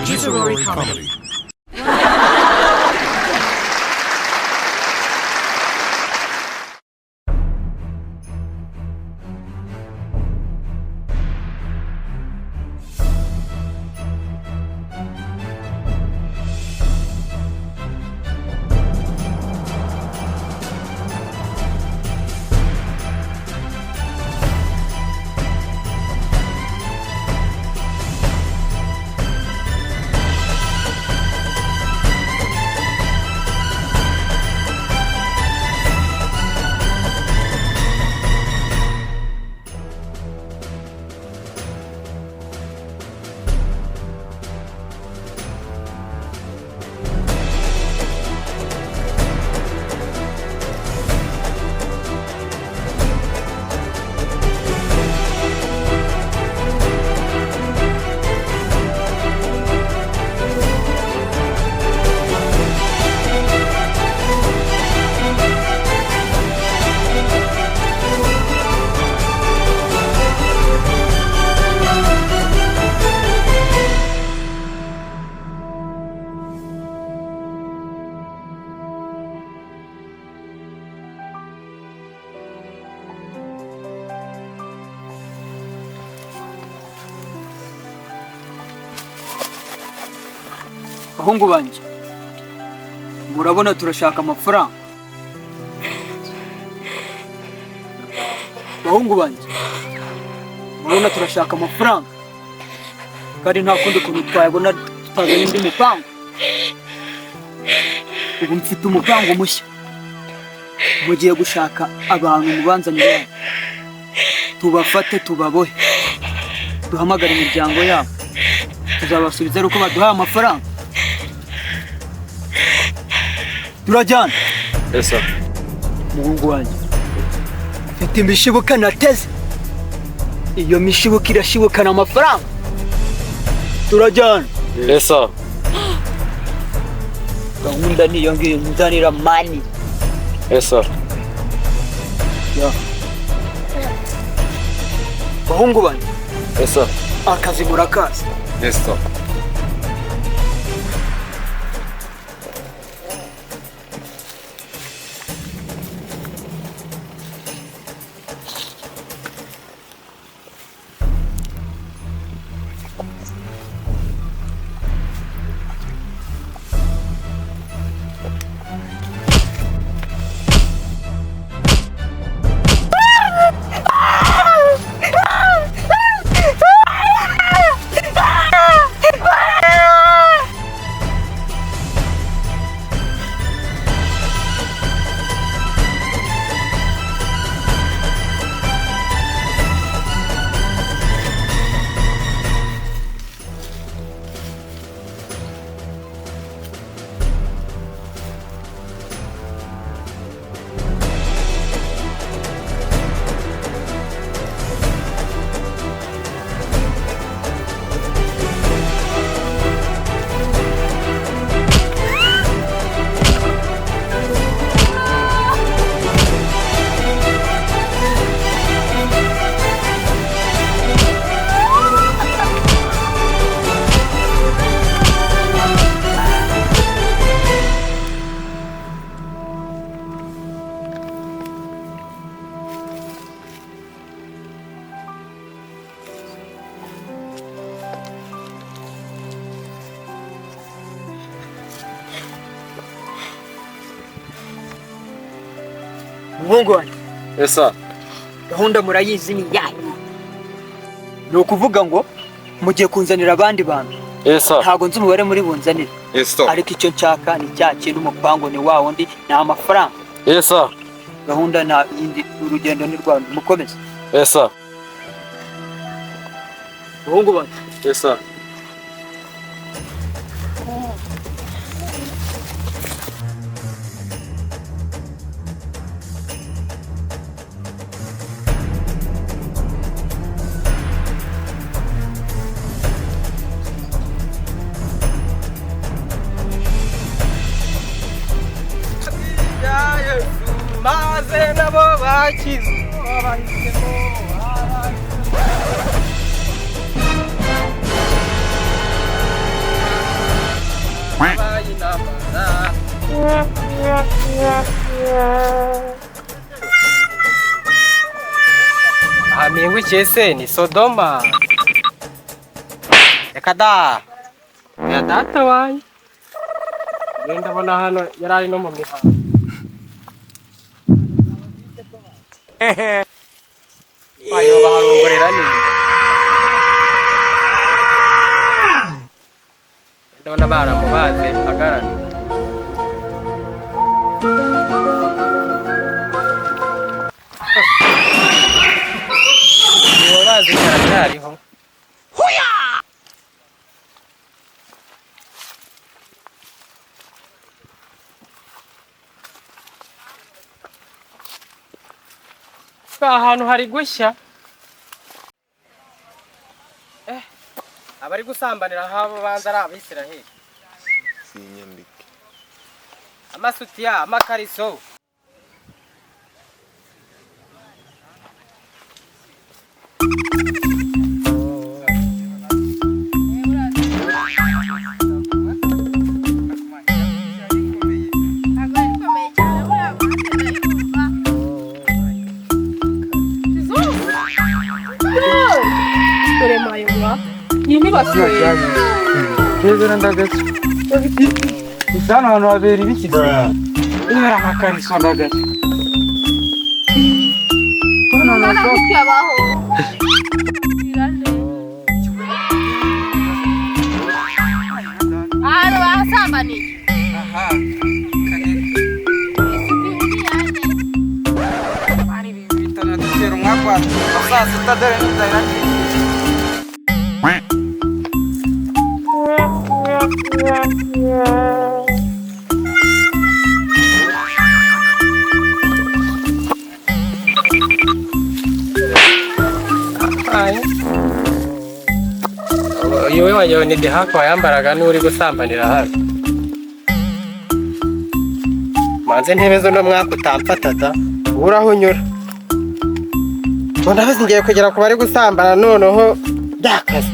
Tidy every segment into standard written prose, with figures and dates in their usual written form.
Gisorori comedy. Bahungu banje, murabona turashaka amafaranga. Bahungu banje, murabona turashaka amafaranga, kandi nta kundi kuntu twayabona tutazanye indi mipango. Ubu mfite umupango mushya, mugiye gushaka abantu mubanzanire, tubafate tubabohe, duhamagara imiryango yabo, tuzabasubiza uko baduhaye amafaranga. Turajyana. Yes sir. Muhungu wanjye, mfite imishibuka nateze. Iyo mishibuka irashibukana amafaranga. Turajyana. Yes sir. Gahunda niyo ngiyo, nzanira money. Yes sir. Ya. Bahungu banjye. Yes sir. Akazi murakazi. Yes sir. Muhungu wanjye. Yes sir. Gahunda murayizi ni yanyu. Ni ukuvuga ngo mugiye kunzanira abandi bantu. Yes sir. Ntago nzi umubare muri bunzanire. Yes sir. Ariko icyo nshaka ni cya kintu umupango ni wa wundi, ni amafaranga. Yes sir. Gahunda na yindi, urugendo ni rwanda, mukomeze. Yes sir. Muhungu wanjye. Yes sir. maze nabo bakize mingu chese ni Sodoma. Ekada. Ya data wai. Genda bona hano yarari no mu mihanda. Ayo baharongorera ni. Ndabona baramubaze agarana. Bazi karacyariho. Hoya! Ahantu hari gushya. Abari gusambanira habo banza ari abisiraheli. Sinyambike. Amasutiya, amakariso. Ini basi Keze ndagace Isano hano habera ibiki Ini baramakani so ndagace Nana gutya baho Aro basambani Aha Mani bitana dutera umwaka Sasa sitadere n'inzira Yewe wanyone de hako yambaraga nuri gusambanira hano. Manze ntebe zo no mwaka utamfatata uraho nyura. Mbona basi ngiye kugera ku bari gusambana noneho byakaze.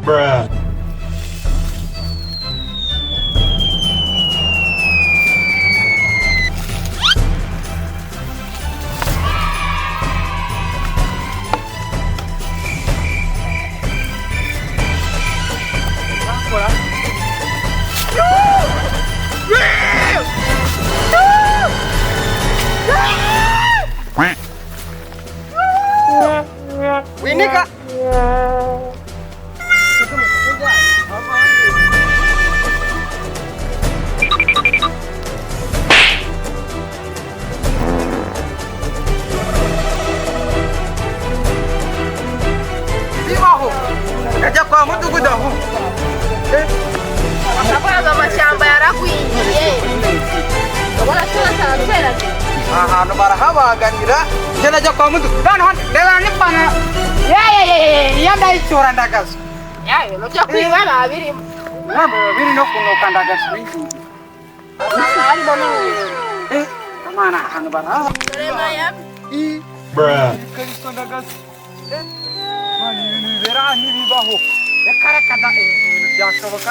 Bruh. Winika. Bibaho Kajya kwa mudugudu aho Akabaza amashyamba yaragwiriye Ubona cyatera ahantu barahabaganira njye najya kwa mudugudu hano reba n'ipana iya ndayicyura ndagazo Yayo no cyo kwibara birimo ntabwo biri no kunuka ndagazo harimo n'ubu amana ahantu baraha Rema ya Bruh. Kristo ndagazo mani ibintu bibera ntibibaho reka reka da ibintu byashoboka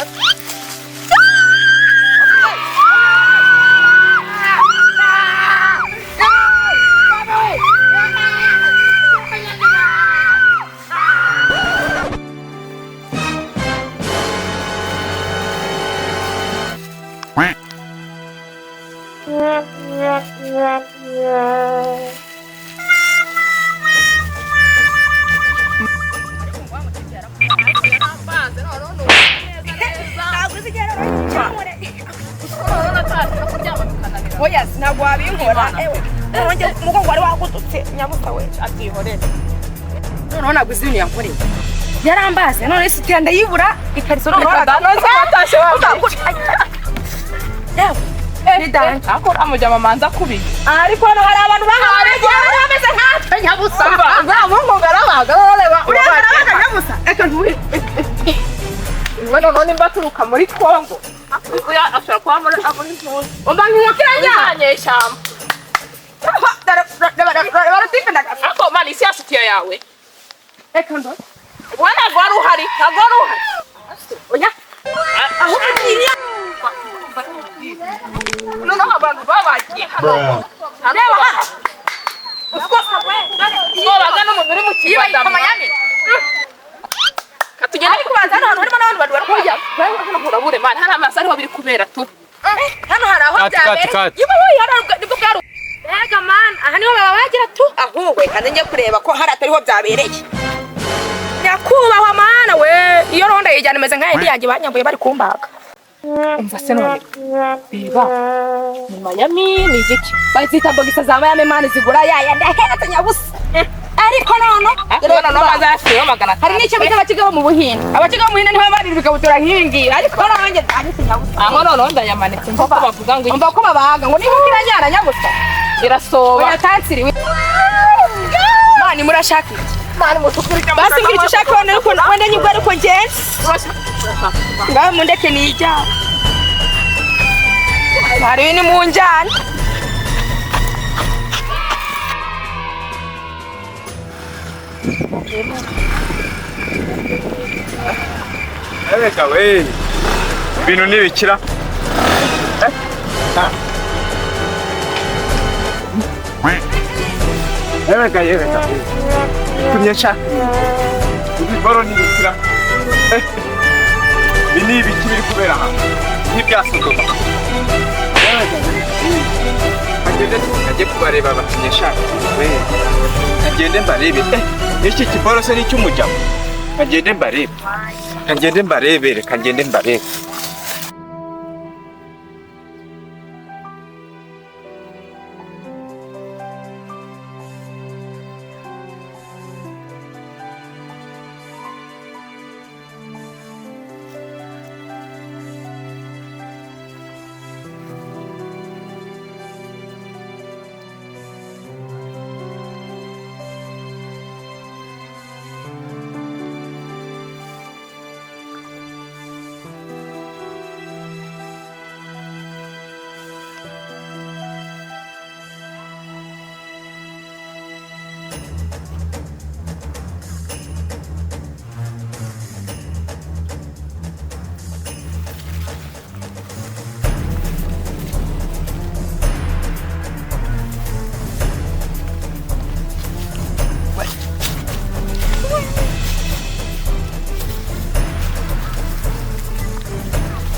Oya sinagwa binkora Nonje mugongo wari wagututse nyabusa we atihorere None naguze ibintu yankoreye Yarambaze none sitiya ndayibura ikariso none nose watashe Ni dan akora amujama manza kubi ariko hano hari abantu bahari bameze nkatwe nyabusa Mungu ngarabaga ureba nyabusa eka ntuwi Bueno none mbaturuka muri Kongo Oya ashaka kwa muri ntuzi Umbangi mwakiranya shamba Bara tipe ndaka ako mani si asitiya yawe Eka ndo wana gwaru hari oya aho kiriya no abantu babagiye areba hano uko sabwe bagana mu biri mu kibada Miami katugenda kubanza hano harimo n'abantu bari kujya hano kurabure man hari amasari ho biri kubera tu hano hari aho byabereye yibo nibwo bwaro ega man aha niho baba bagira tu ahubwe kandi ngiye kureba ko hari atariho byabereye nyakubahwa mana we iyo ronda yijyana meze nka ndi yanjye banyambuye bari kumbaga umva se none biba mu Miami ni igiki bazita bogisa za Miami man zigura yaya ndahetse nyabusa ariko none no bazashira magana hari n'icyo bita abakigabo mu buhinde abakigabo mu buhinde niho bari bikabutura nk'ibingi ariko nanjye ndahetse nyabusa aho none ndayamanitse ngo bavuga ngo umva ko babaga ngo niba kiranyara nyabusa irasoba oya tansiriwe mani murashaka iki mani mutukurika basi ngira icyo ushaka none ariko wenda nyibwo ariko ngenzi ngaho mundeke nijya hari ni mu njyana Reka we ibintu nibikira Reka kunyesha ibiboro nibikira bini bikiri kubera aha n'ibyasodoma Kagende kubareba bakinyesha we kagende mbarebe iki kiboro se ni cy'umujyamo kagende mbarebe kagende mbarebe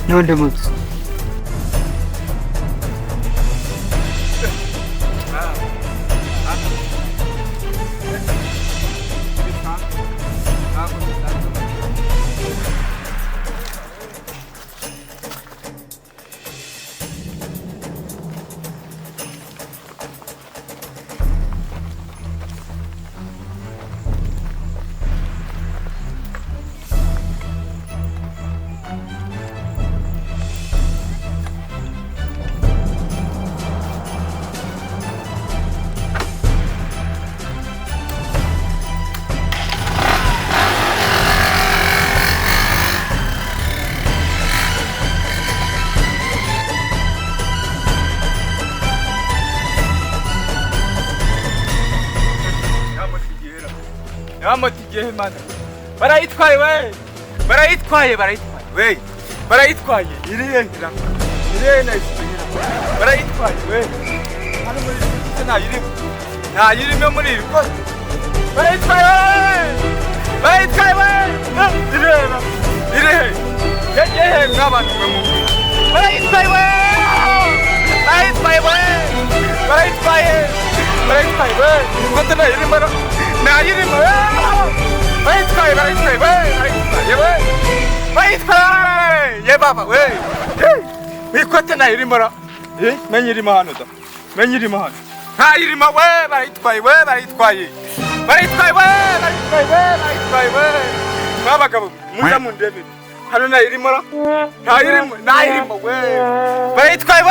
No demons. Amotigiye mana barayitwaye we barayitwaye we barayitwaye iriye nice barayitwaye we hano muri iki nta yirimo muri ibi ko barayitwaye we iriye yagiye n'abantu mu barayitwaye we ko tana yirimo na yirimo ye baba we wikote na yirimo ra menye irimo hano da menye irimo hano nta yirimo we barayitwaye babagabo muza mu ndebe hano na yirimo ra nta yirimo we barayitwaye we